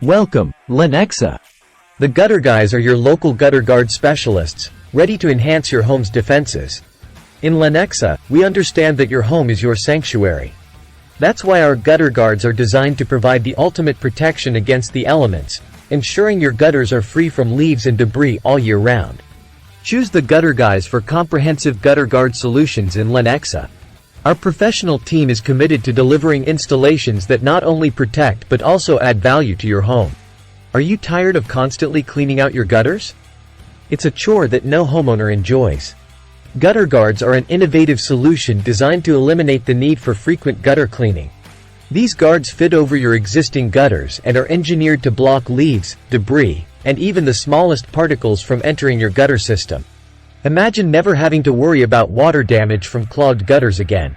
Welcome, Lenexa. The Gutter Guys are your local gutter guard specialists, ready to enhance your home's defenses. In Lenexa, we understand that your home is your sanctuary. That's why our gutter guards are designed to provide the ultimate protection against the elements, ensuring your gutters are free from leaves and debris all year round. Choose the Gutter Guys for comprehensive gutter guard solutions in Lenexa. Our professional team is committed to delivering installations that not only protect but also add value to your home. Are you tired of constantly cleaning out your gutters? It's a chore that no homeowner enjoys. Gutter guards are an innovative solution designed to eliminate the need for frequent gutter cleaning. These guards fit over your existing gutters and are engineered to block leaves, debris, and even the smallest particles from entering your gutter system. Imagine never having to worry about water damage from clogged gutters again.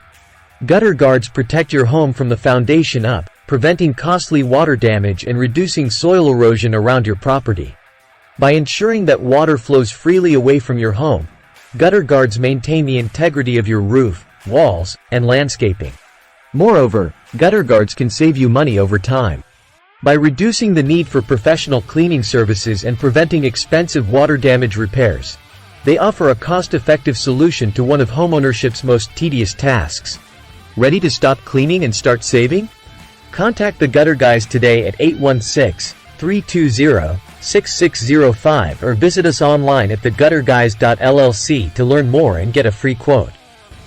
Gutter guards protect your home from the foundation up, preventing costly water damage and reducing soil erosion around your property. By ensuring that water flows freely away from your home, gutter guards maintain the integrity of your roof, walls, and landscaping. Moreover, gutter guards can save you money over time. By reducing the need for professional cleaning services and preventing expensive water damage repairs, they offer a cost-effective solution to one of homeownership's most tedious tasks. Ready to stop cleaning and start saving? Contact the Gutter Guys today at 816-320-6605 or visit us online at thegutterguys.llc to learn more and get a free quote.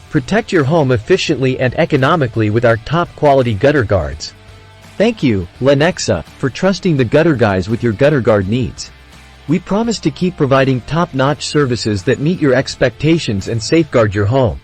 Protect your home efficiently and economically with our top-quality gutter guards. Thank you, Lenexa, for trusting the Gutter Guys with your gutter guard needs. We promise to keep providing top-notch services that meet your expectations and safeguard your home.